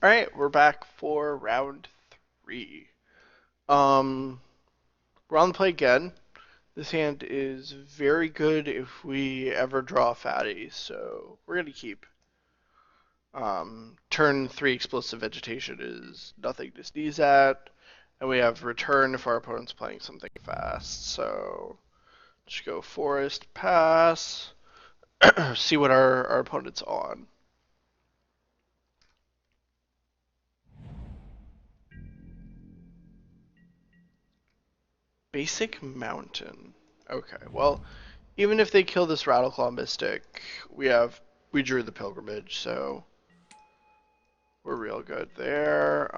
Alright, we're back for round three. Um, we're on the play again. This hand is very good if we ever draw a fatty, so we're gonna keep. Turn 3 explosive vegetation is nothing to sneeze at, and we have return if our opponent's playing something fast. So just go forest, pass, see what our opponent's on. Basic mountain. Okay, well, even if they kill this Rattleclaw Mystic, we drew the Pilgrimage, so we're real good there.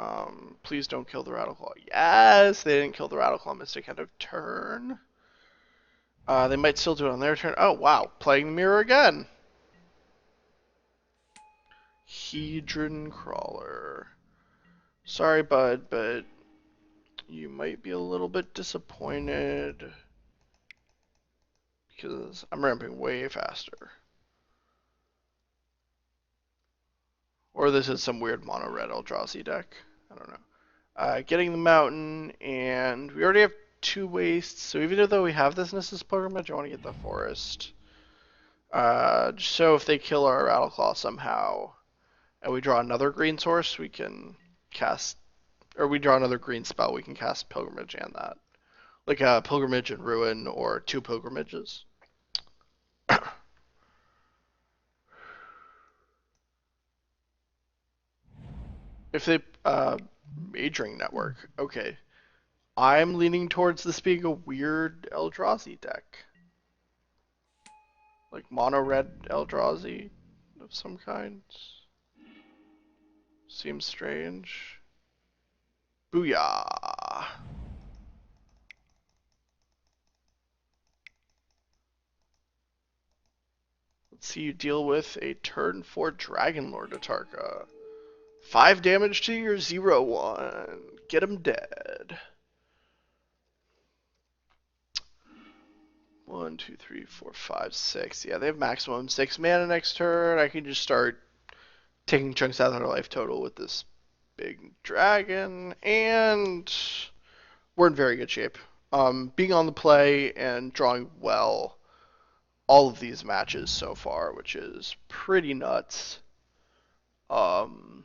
Please don't kill the Rattleclaw. Yes, they didn't kill the Rattleclaw Mystic end of turn. They might still do it on their turn. Oh wow, playing the mirror again. Hedron Crawler. Sorry, bud, but you might be a little bit disappointed because I'm ramping way faster. Or this is some weird mono red Eldrazi deck. I don't know. Getting the mountain, and we already have 2 wastes, so even though we have this Nissa's Pilgrimage, I want to get the forest. So if they kill our Rattleclaw somehow, and we draw another green source, we can cast, or we draw another green spell, we can cast Pilgrimage and that. Like a Pilgrimage and Ruin, or 2 Pilgrimages. If they, Majoring Network, okay. I'm leaning towards this being a weird Eldrazi deck. Like mono red Eldrazi of some kind. Seems strange. Booyah! Let's see you deal with a turn 4 Dragon Lord Atarka. 5 damage to your 0/1. Get him dead. 1, 2, 3, 4, 5, 6. Yeah, they have maximum 6 mana next turn. I can just start taking chunks out of their life total with this big dragon, and we're in very good shape. Being on the play and drawing well all of these matches so far, which is pretty nuts. Um,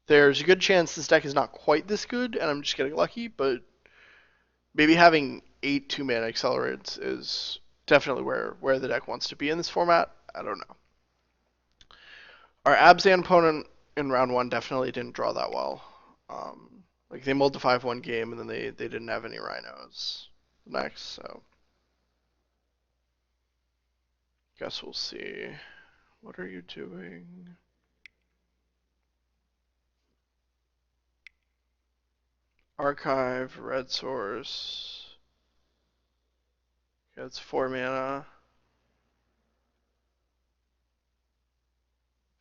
there's a good chance this deck is not quite this good, and I'm just getting lucky, but maybe having 8 2-mana accelerates is definitely where the deck wants to be in this format. I don't know. Our Abzan opponent in round 1 definitely didn't draw that well. Like they mulled the 5-1 game, and then they didn't have any rhinos next, so guess we'll see. What are you doing? Archive, red source. Okay, it's 4 mana.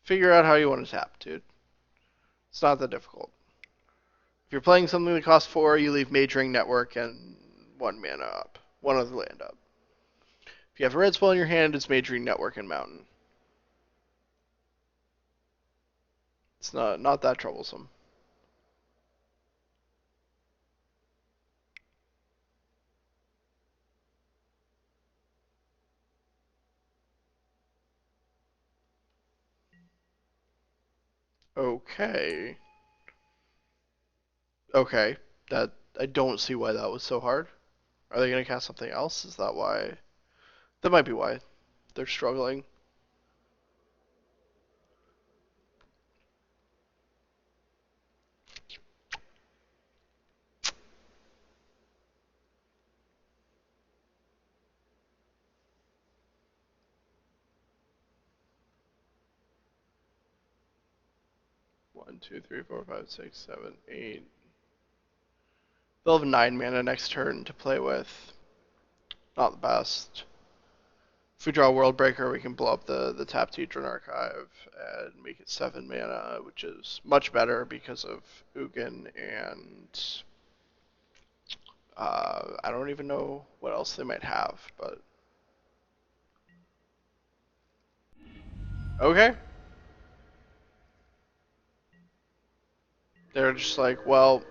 Figure out how you want to tap, dude. It's not that difficult. If you're playing something that costs 4, you leave Majoring Network and 1 mana up. 1 other land up. If you have a red spell in your hand, it's Majoring Network and Mountain. It's not that troublesome. Okay. Okay. That I don't see why that was so hard. Are they gonna cast something else? Is that why? That might be why they're struggling. 1, 2, 3, 4, 5, 6, 7, 8. They'll have 9 mana next turn to play with. Not the best. If we draw a World Breaker, we can blow up the tapped Hedron Archive and make it 7 mana, which is much better because of Ugin and I don't even know what else they might have, but okay. They're just like, well,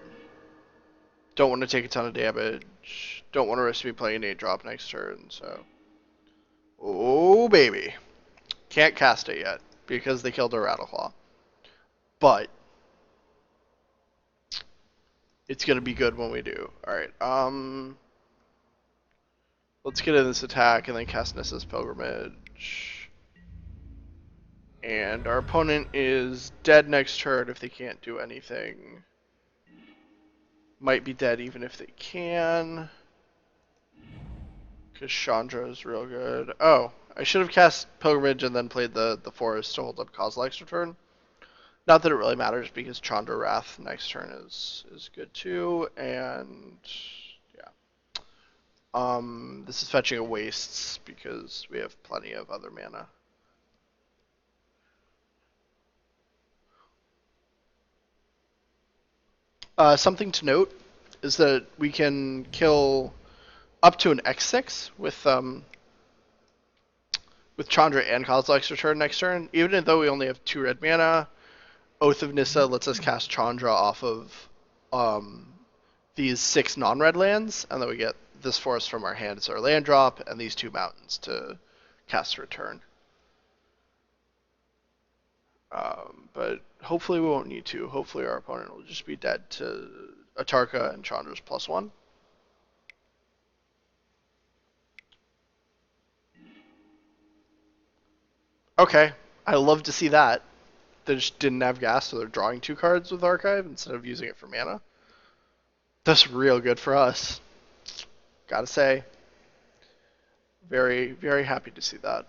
don't want to take a ton of damage. Don't want to risk me playing 8 drop next turn, so. Oh, baby. Can't cast it yet because they killed our Rattleclaw. But it's going to be good when we do. Alright, let's get in this attack and then cast Nissa's Pilgrimage. And our opponent is dead next turn if they can't do anything. Might be dead even if they can. Because Chandra is real good. Oh, I should have cast Pilgrimage and then played the Forest to hold up Kozilek's return. Not that it really matters because Chandra Wrath next turn is good too. And yeah. This is fetching a Wastes because we have plenty of other mana. Something to note is that we can kill up to an X6 with Chandra and Kozilek's return next turn, even though we only have 2 red mana. Oath of Nissa lets us cast Chandra off of these 6 non-red lands, and then we get this forest from our hand as our land drop, and these 2 mountains to cast return. But hopefully we won't need to. Hopefully our opponent will just be dead to Atarka and Chandra's +1. Okay, I love to see that. They just didn't have gas, so they're drawing 2 cards with Archive instead of using it for mana. That's real good for us. Gotta say. Very, very happy to see that.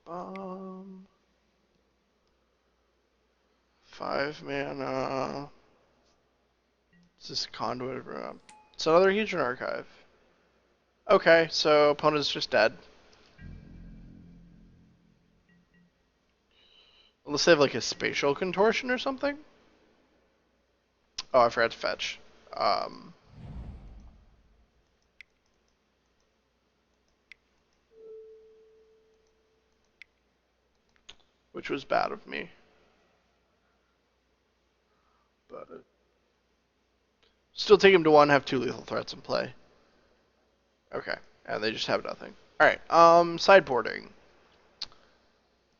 Um, 5 mana. Is this Conduit? It's another Hedron Archive. Okay, so opponent's just dead. Unless they have like a spatial contortion or something. Oh, I forgot to fetch. Um, which was bad of me. But still take him to 1, have 2 lethal threats in play. Okay, and they just have nothing. Alright, sideboarding.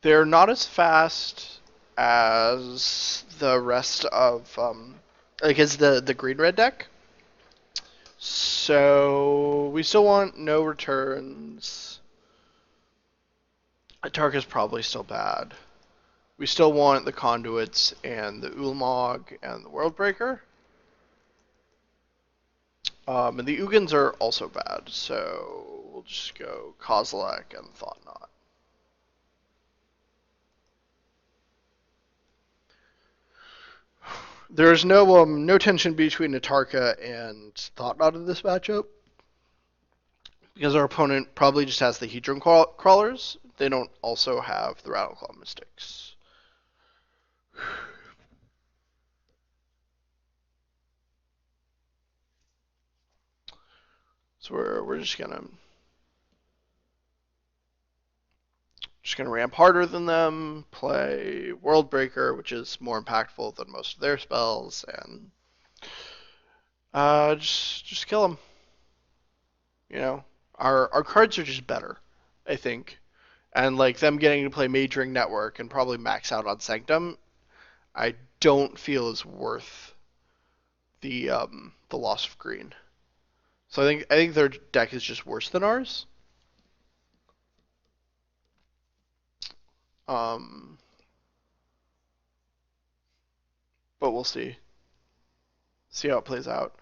They're not as fast as the rest of, like as the green-red deck. So we still want no returns. Atarka's probably still bad. We still want the Conduits and the Ulamog and the Worldbreaker. And the Ugins are also bad, so we'll just go Kozilek and Thoughtnot. There's no tension between Atarka and Thoughtnot in this matchup. Because our opponent probably just has the Hedron Crawlers. They don't also have the Rattleclaw Mystics. So we're just gonna ramp harder than them, play Worldbreaker, which is more impactful than most of their spells, and just kill them. You know, our cards are just better, I think, and like them getting to play Majoring Network and probably max out on Sanctum, I don't feel is worth the loss of green. So I think their deck is just worse than ours. Um, but we'll see. See how it plays out.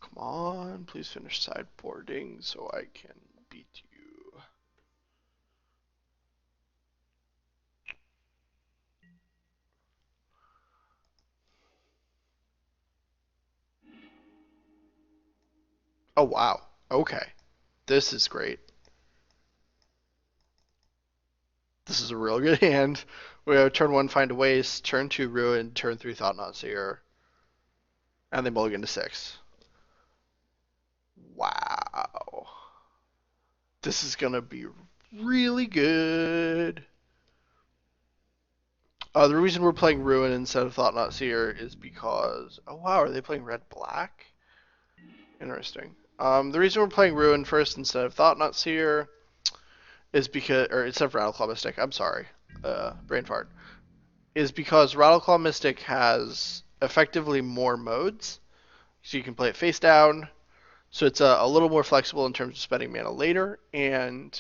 Come on, please finish sideboarding so I can beat you. Oh wow. Okay. This is great. This is a real good hand. We have turn 1 Find a Waste, turn 2 Ruin, turn 3 Thought Not Seer, and they mulligan to 6. Wow. This is going to be really good. The reason we're playing Ruin instead of Thought Not Seer is because... Oh wow, are they playing red-black? Interesting. The reason we're playing Ruin first instead of Thought Not Seer is because... Or instead of Rattleclaw Mystic, I'm sorry. Brain fart. Is because Rattleclaw Mystic has effectively more modes. So you can play it face down. So it's a little more flexible in terms of spending mana later. And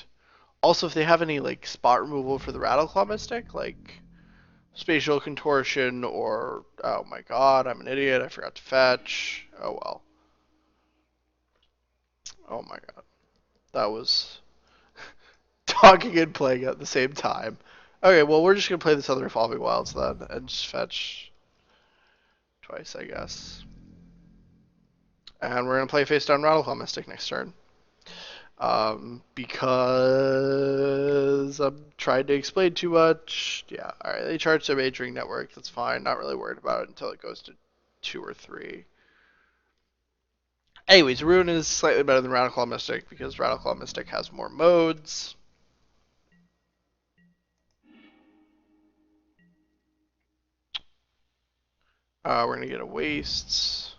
also if they have any like spot removal for the Rattleclaw Mystic, like spatial contortion or... Oh my god, I'm an idiot. I forgot to fetch. Oh well. Oh my god. That was talking and playing at the same time. Okay, well, we're just going to play this other Evolving Wilds then, and just fetch twice, I guess. And we're going to play face down Rattleclaw Mystic next turn. Because I'm trying to explain too much. Yeah, alright, they charge their majoring network, that's fine. Not really worried about it until it goes to 2 or 3. Anyways, Ruin is slightly better than Rattleclaw Mystic because Rattleclaw Mystic has more modes. We're going to get a Waste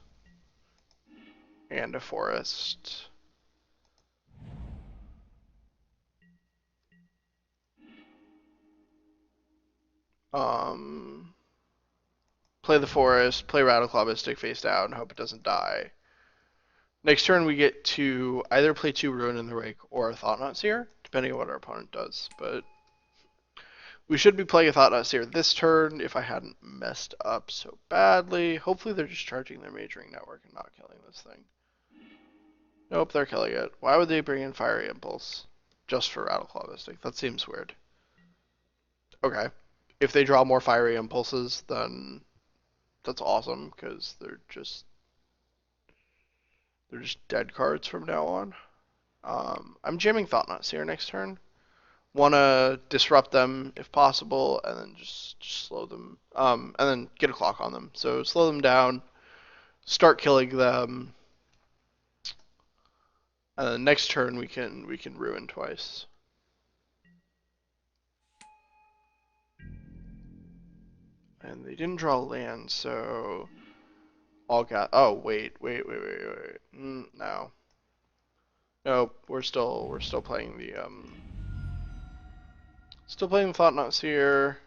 and a Forest. Play the Forest, play Rattleclaw Mystic face down, hope it doesn't die. Next turn we get to either play 2 Ruin in the Wake or a Thought Not Seer, depending on what our opponent does. But we should be playing a Thought Not Seer this turn if I hadn't messed up so badly. Hopefully they're just charging their majoring network and not killing this thing. Nope, they're killing it. Why would they bring in Fiery Impulse just for Rattleclaw Mystic? That seems weird. Okay. If they draw more Fiery Impulses, then that's awesome, because they're just dead cards from now on. I'm jamming Thought Not Seer next turn. Want to disrupt them if possible, and then just slow them, and then get a clock on them. So slow them down, start killing them, and then next turn we can Ruin twice. And they didn't draw land, so all got. Oh wait. No. Nope. We're still playing the Still playing the Thought Not Seer.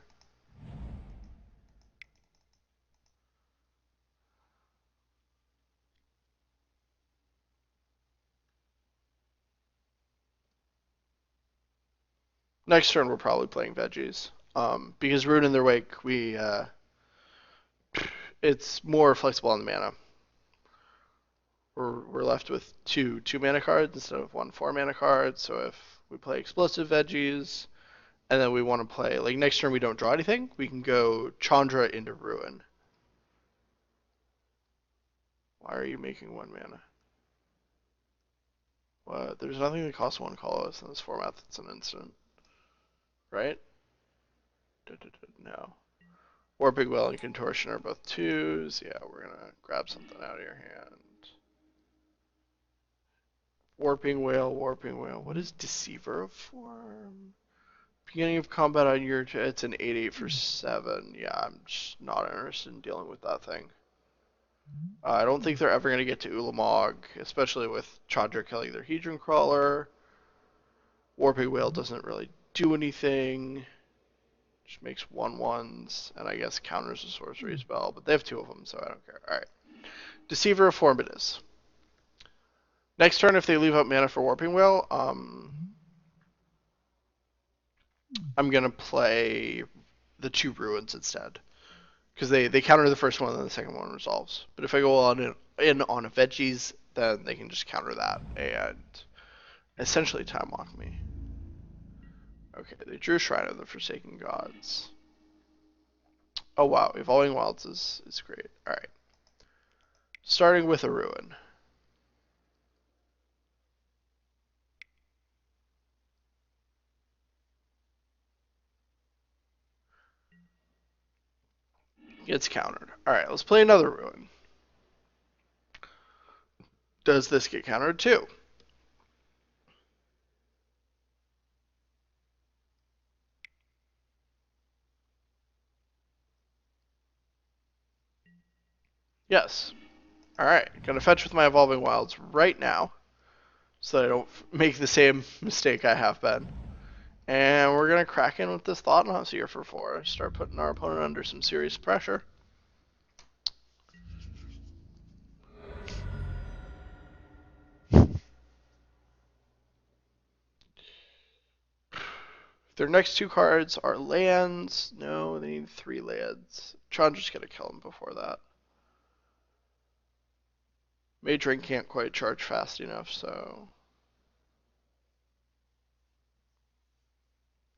Next turn we're probably playing Veggies. Because Ruin in their Wake, it's more flexible on the mana. We're left with two mana cards instead of 1 4-mana card. So if we play Explosive Veggies, and then we want to play, like next turn we don't draw anything, we can go Chandra into Ruin. Why are you making 1 mana? What? There's nothing that costs 1 colorless in this format that's an instant. Right? No. Warping Well and Contortion are both 2s. Yeah, we're gonna grab something out of your hand. Warping Whale. What is Deceiver of Form? Beginning of combat on your... It's an 8/8 for 7. Yeah, I'm just not interested in dealing with that thing. I don't think they're ever going to get to Ulamog, especially with Chandra killing their Hedron Crawler. Warping Whale doesn't really do anything. Just makes 1/1s, and I guess counters a sorcery spell, but they have 2 of them, so I don't care. Alright. Deceiver of Form it is. Next turn, if they leave out mana for Warping Whale, I'm going to play the 2 Ruins instead. Because they counter the first one, and then the second one resolves. But if I go in on a Veggies, then they can just counter that and essentially time walk me. Okay, they drew Shrine of the Forsaken Gods. Oh wow, Evolving Wilds is great. Alright. Starting with a Ruin. Gets countered. Alright, let's play another ruin. Does this get countered too? Yes. Alright, gonna fetch with my Evolving Wilds right now, so that I don't make the same mistake I have been. And we're gonna crack in with this Thought-Knot here for 4. Start putting our opponent under some serious pressure. Their next 2 cards are lands. No, they need 3 lands. Chandra's gonna kill him before that. Mage Ring can't quite charge fast enough, so...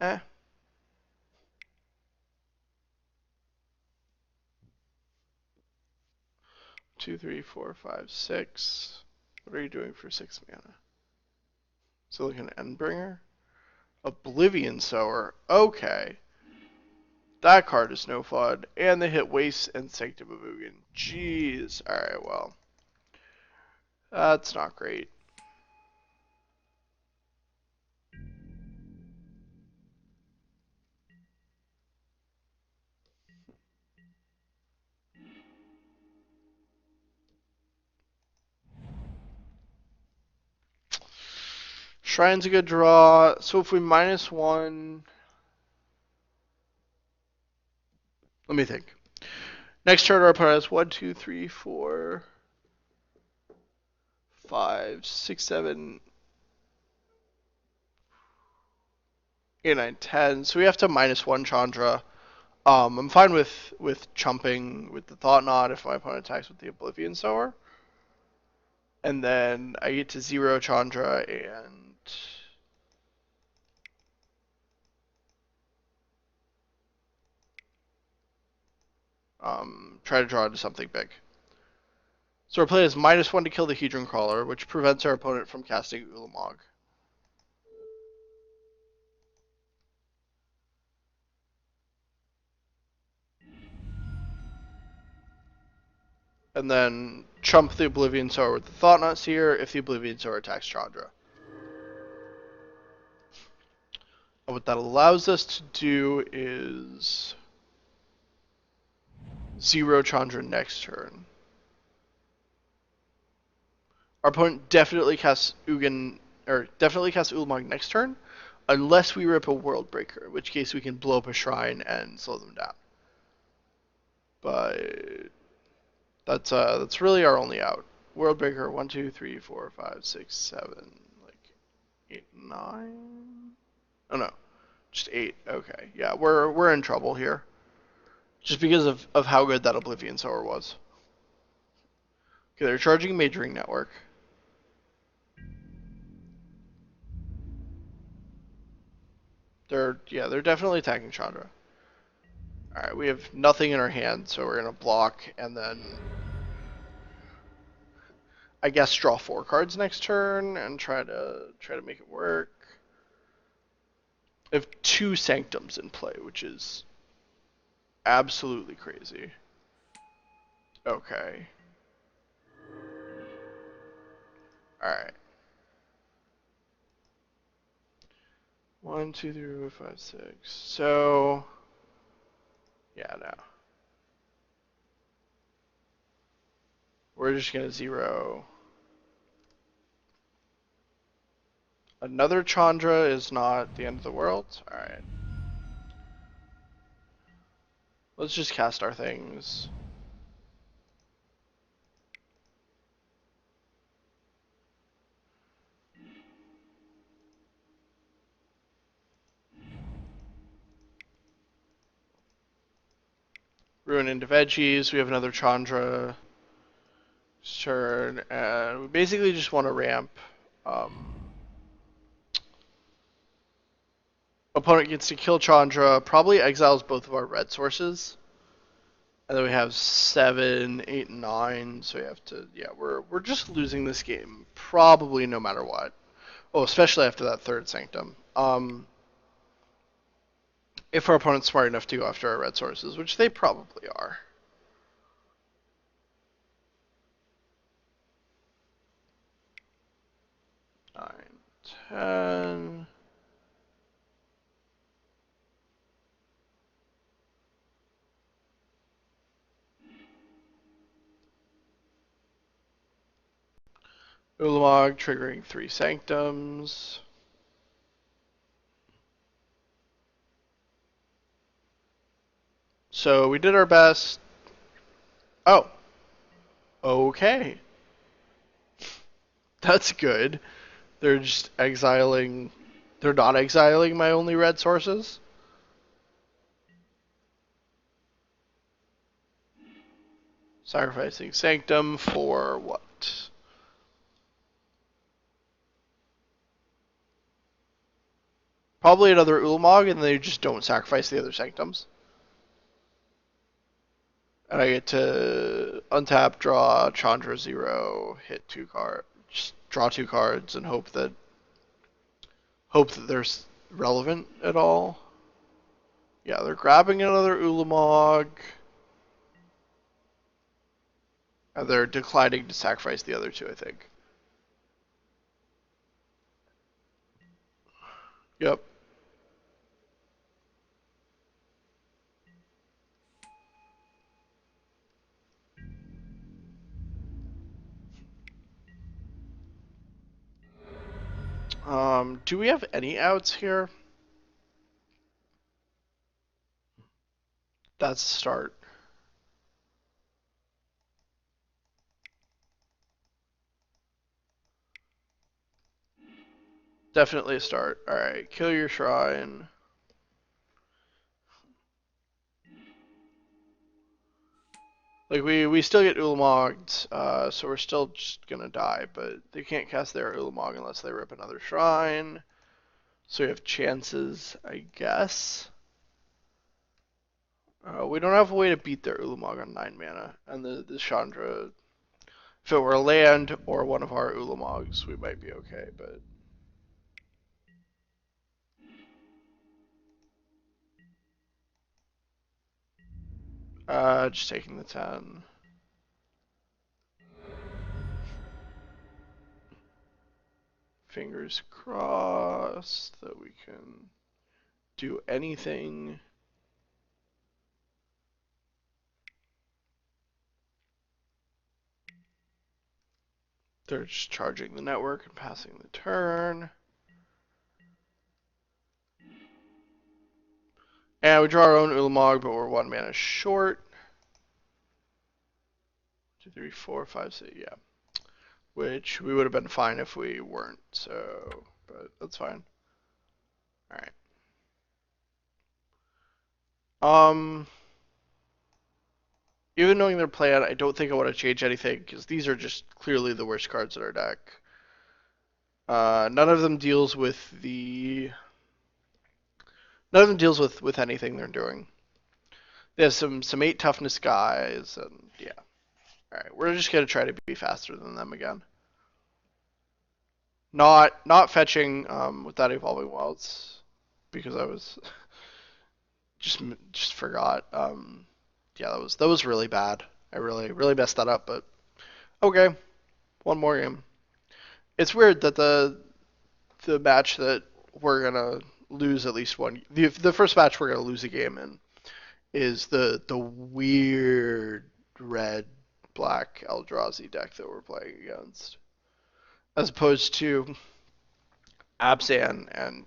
Eh. 2, 3, 4, 5, 6. What are you doing for 6 mana? So like an Endbringer? Oblivion Sower. Okay. That card is no fun. And they hit Waste and Sanctum of Ugin. Jeez. Alright, well. That's not great. Shrine's a good draw. So if we -1... Let me think. Next turn our opponent has 1, 2, 3, 4, 5, 6, 7, 8, 9, 10. So we have to -1 Chandra. I'm fine with chumping with the Thought-Knot if my opponent attacks with the Oblivion Sower. And then I get to 0 Chandra and... try to draw into something big. So our play is -1 to kill the Hedron Crawler, which prevents our opponent from casting Ulamog. And then chump the Oblivion Sower with the Thought-Knot Seer if the Oblivion Sower attacks Chandra. And what that allows us to do is 0 Chandra next turn. Our opponent definitely casts Ugin, or definitely casts Ulamog next turn, unless we rip a World Breaker, in which case we can blow up a shrine and slow them down. But that's really our only out. World Breaker 1, 2, 3, 4, 5, 6, 7, like 8, 9. Oh no, just 8. Okay, yeah, we're in trouble here, just because of how good that Oblivion Sower was. Okay, they're charging Mage Ring Network. They're definitely attacking Chandra. Alright, we have nothing in our hand, so we're gonna block and then I guess draw 4 cards next turn and try to make it work. I have 2 Sanctums in play, which is absolutely crazy. Okay. Alright. 1, 2, 3, 4, 5, 6. So yeah, no. We're just gonna 0. Another Chandra is not the end of the world. Alright. Let's just cast our things. Ruin into veggies. We have another Chandra turn, and we basically just want to ramp. Opponent gets to kill Chandra, probably exiles both of our red sources. And then we have 7, 8, and 9, so we have to, yeah, we're just losing this game, probably no matter what. Oh, especially after that 3rd Sanctum. If our opponent's smart enough to go after our red sources, which they probably are. And Ulamog triggering 3 Sanctums. So we did our best. Oh, okay. That's good. They're just exiling. They're not exiling my only red sources. Sacrificing Sanctum for what? Probably another Ulamog, and they just don't sacrifice the other Sanctums. And I get to untap, draw Chandra 0, hit 2 cards, just draw 2 cards, and hope that they're relevant at all. Yeah, they're grabbing another Ulamog, and they're declining to sacrifice the other 2, I think. Yep. Do we have any outs here? That's a start. Definitely a start. Alright, kill your shrine. Like, we still get Ulamogged, so we're still just gonna die, but they can't cast their Ulamog unless they rip another shrine. So we have chances, I guess. We don't have a way to beat their Ulamog on 9 mana, and the Chandra, if it were a land or one of our Ulamogs, we might be okay, but... just taking the 10. Fingers crossed that we can do anything. They're just charging the network and passing the turn. And we draw our own Ulamog, but we're 1 mana short. 2, 3, 4, 5, 6, yeah. Which we would have been fine if we weren't, so, but that's fine. Alright. Even knowing their plan, I don't think I want to change anything, because these are just clearly the worst cards in our deck. None of them deals with anything they're doing. They have some 8 toughness guys, and yeah. Alright, we're just gonna try to be faster than them again. Not fetching without evolving wilds, because I was just forgot. Yeah, that was really bad. I really messed that up, but okay, one more game. It's weird that the match that we're gonna lose at least one, the first match we're gonna lose a game in is the weird red black Eldrazi deck that we're playing against, as opposed to Abzan and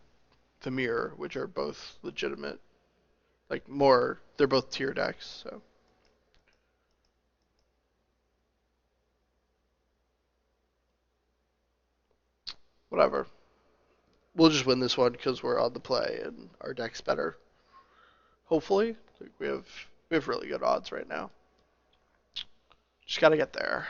the Mirror, which are both legitimate, like more, they're both tier decks. So whatever, we'll just win this one because we're on the play and our deck's better. Hopefully, like we have really good odds right now. Just gotta get there.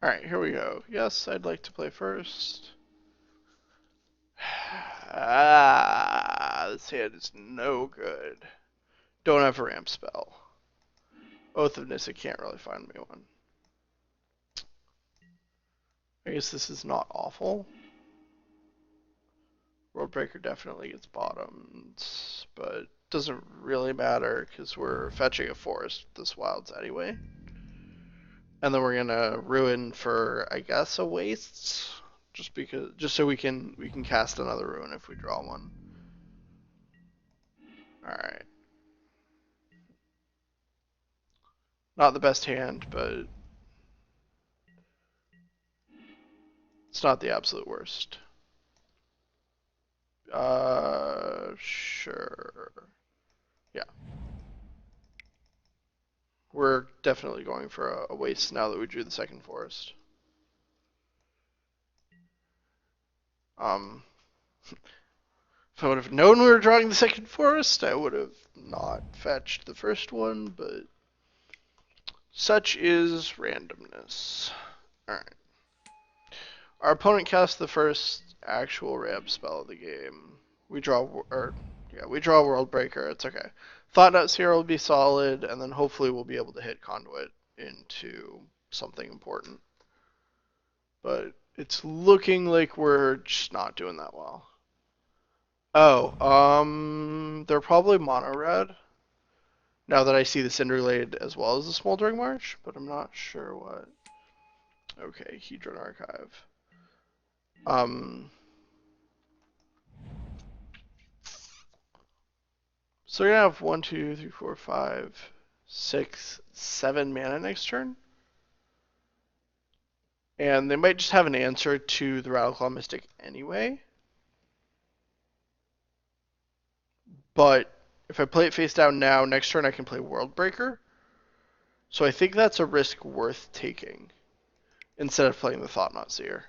All right, here we go. Yes, I'd like to play first. this hand is no good. Don't have a ramp spell. Oath of Nissa can't really find me one. I guess this is not awful. Worldbreaker definitely gets bottomed, but doesn't really matter because we're fetching a forest with this wilds anyway. And then we're gonna ruin for, I guess, a waste, just so we can cast another ruin if we draw one. All right. Not the best hand, but it's not the absolute worst. Sure. Yeah. We're definitely going for a waste now that we drew the second forest. If I would have known we were drawing the second forest, I would have not fetched the first one, but such is randomness. Alright. Our opponent casts the first actual ramp spell of the game. We draw Worldbreaker. It's okay. Thought-Knot Seer will be solid, and then hopefully we'll be able to hit Conduit into something important. But it's looking like we're just not doing that well. Oh, they're probably mono red. Now that I see the Cinderglade as well as the Smoldering Marsh, but I'm not sure what. Okay, Hedron Archive. So we're gonna have 1, 2, 3, 4, 5, 6, 7 mana next turn. And they might just have an answer to the Rattleclaw Mystic anyway. But if I play it face down now, next turn I can play Worldbreaker. So I think that's a risk worth taking instead of playing the Thought-Knot Seer.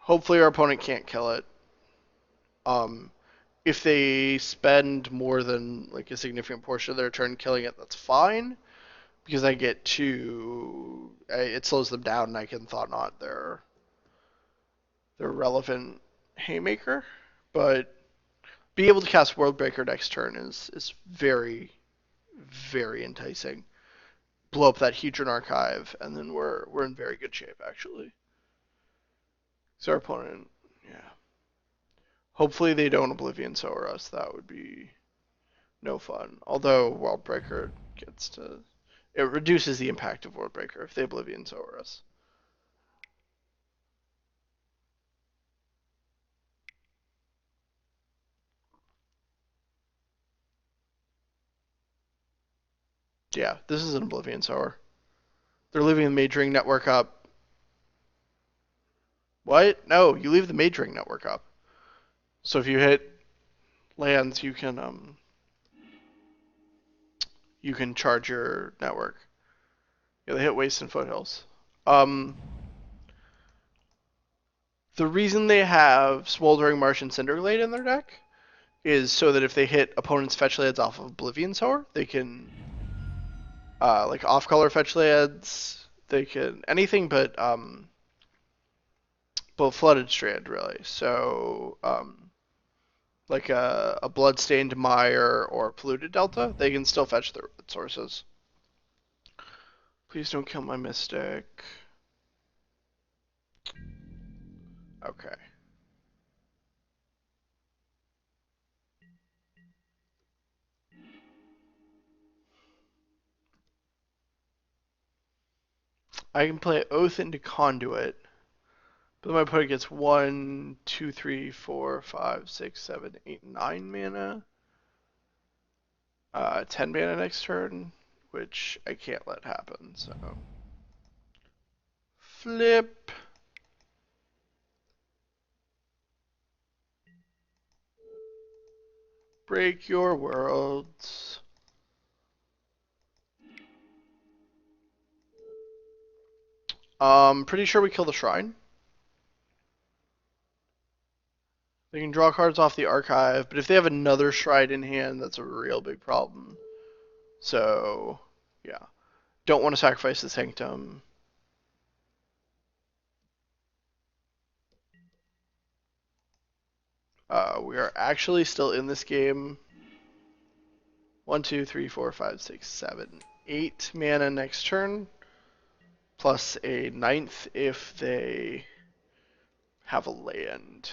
Hopefully our opponent can't kill it. If they spend more than like a significant portion of their turn killing it, that's fine. Because I get to... it slows them down and I can Thought-Knot their relevant Haymaker. But being able to cast Worldbreaker next turn is very, very enticing. Blow up that Hedron Archive, and then we're in very good shape, actually. So our opponent, yeah. Hopefully they don't Oblivion Sower us. That would be no fun. Although Worldbreaker gets to... It reduces the impact of Worldbreaker if they Oblivion Sower us. Yeah, this is an Oblivion Sower. They're leaving the Mage Ring Network up. What? No, you leave the Mage Ring Network up. So if you hit lands, you can charge your network. Yeah, they hit Waste and Foothills. The reason they have Smoldering Marsh and Cinderglade in their deck is so that if they hit opponents' fetch lands off of Oblivion Sower, they can like off-color fetch lands. They can anything but Flooded Strand really. So like a Bloodstained Mire or Polluted Delta, they can still fetch their sources. Please don't kill my Mystic. Okay. I can play Oath into Conduit, but my opponent gets 1, 2, 3, 4, 5, 6, 7, 8, 9 mana. 10 mana next turn, which I can't let happen, so. Flip. Break your worlds. Pretty sure we kill the Shrine. They can draw cards off the archive, but if they have another Shrine in hand, that's a real big problem. So, yeah. Don't want to sacrifice the Sanctum. We are actually still in this game. 1, 2, 3, 4, 5, 6, 7, 8 mana next turn, plus a ninth if they have a land.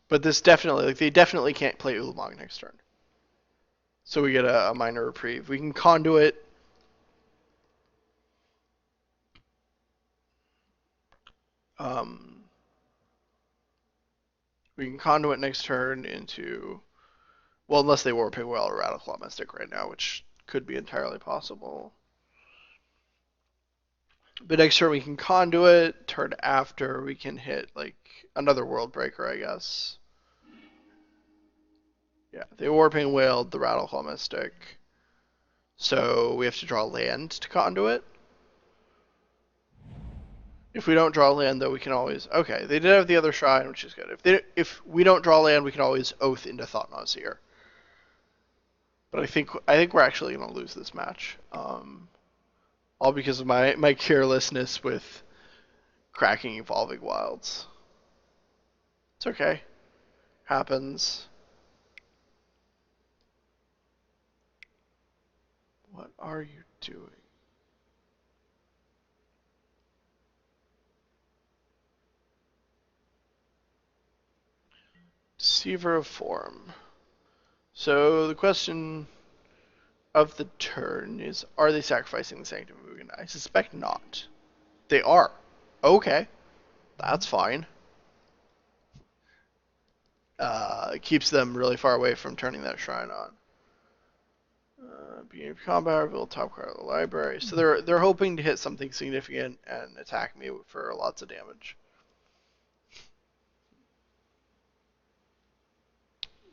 But this definitely, like, they definitely can't play Ulamog next turn. So we get a minor reprieve. We can conduit. Um, we can conduit next turn into, well, unless they Warping Well or Radical Mystic right now, which could be entirely possible. But next turn we can conduit. Turn after we can hit like another World Breaker, I guess. Yeah, the Warping Wailed, the Radical Mystic. So we have to draw land to conduit. If we don't draw land, though, we can always. Okay, they did have the other shrine, which is good. If we don't draw land, we can always oath into Thought-Knot Seer. But I think we're actually gonna lose this match, all because of my carelessness with cracking Evolving Wilds. It's okay, happens. What are you doing? Deceiver of Form. So the question of the turn is, are they sacrificing the Sanctum of Ugin? I suspect not. They are. Okay, that's fine. It keeps them really far away from turning that shrine on. Beginning of combat, reveal top card of the library. So they're hoping to hit something significant and attack me for lots of damage.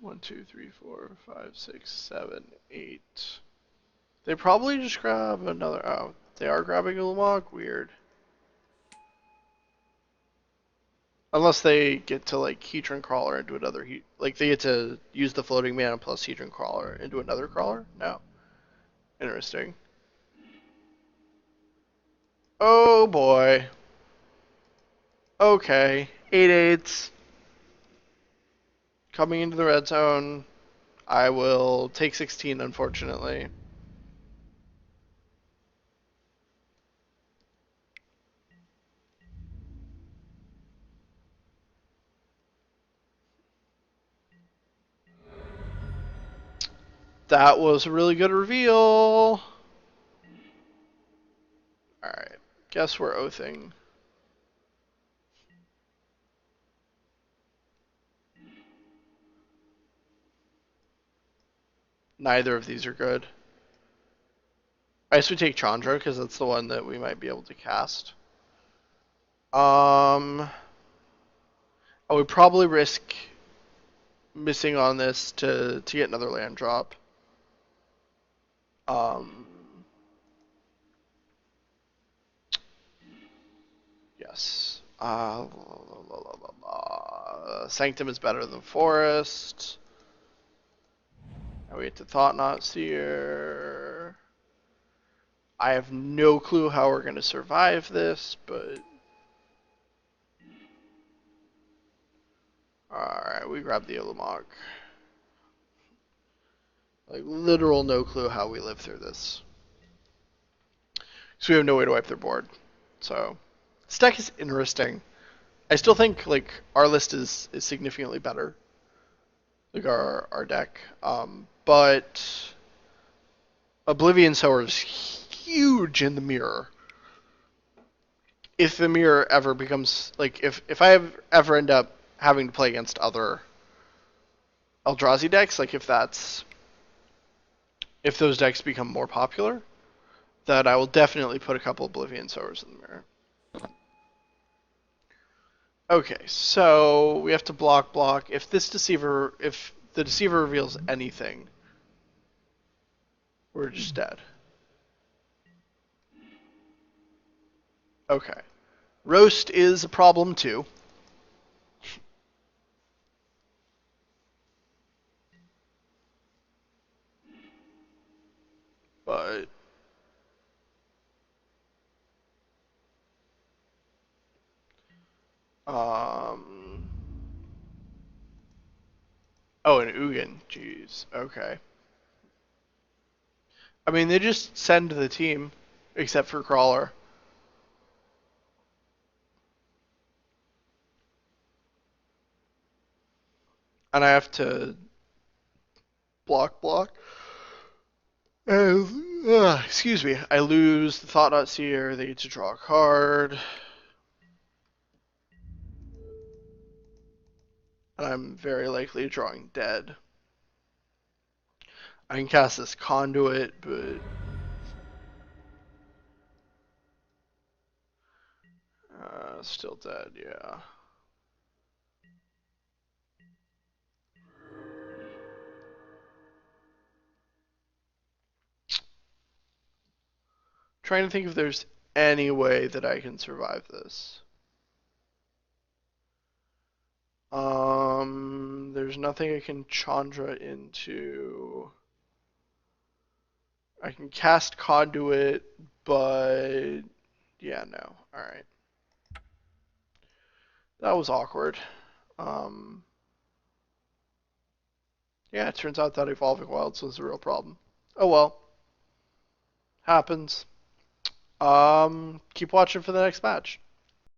1, 2, 3, 4, 5, 6, 7, 8. They probably just grab another. Oh, they are grabbing a Lamog? Weird. Unless they get to like Hedron Crawler into another like they get to use the floating mana plus Hedron Crawler into another crawler? No. Interesting. Oh boy. Okay. 8/8s. Coming into the red zone. I will take 16, unfortunately. That was a really good reveal. Alright. Guess we're oathing. Neither of these are good. I guess we take Chandra because that's the one that we might be able to cast. I would probably risk missing on this to get another land drop. Um, yes. Sanctum is better than Forest. Now we get to Thought-Knot Seer. I have no clue how we're going to survive this, but... Alright, we grab the Ulamog. Like, literal no clue how we live through this. So we have no way to wipe their board. So, this deck is interesting. I still think, like, our list is significantly better. Like, our deck. But Oblivion Sower is huge in the mirror. If the mirror ever becomes, like, if I ever end up having to play against other Eldrazi decks, like, if those decks become more popular, that I will definitely put a couple Oblivion Sowers in the mirror. Okay, so we have to block. If the Deceiver reveals anything, we're just dead. Okay. Roast is a problem too. But um Oh, an Ugin. Jeez. Okay. I mean, they just send the team, except for Crawler. And I have to block. Excuse me. I lose the Thought Seer. They get to draw a card. And I'm very likely drawing dead. I can cast this Conduit, but still dead, yeah. Trying to think if there's any way that I can survive this. There's nothing I can Chandra into. I can cast Conduit, but yeah, no. All right, that was awkward. Um, yeah, it turns out that Evolving Wilds was a real problem. Oh well, happens. Keep watching for the next match.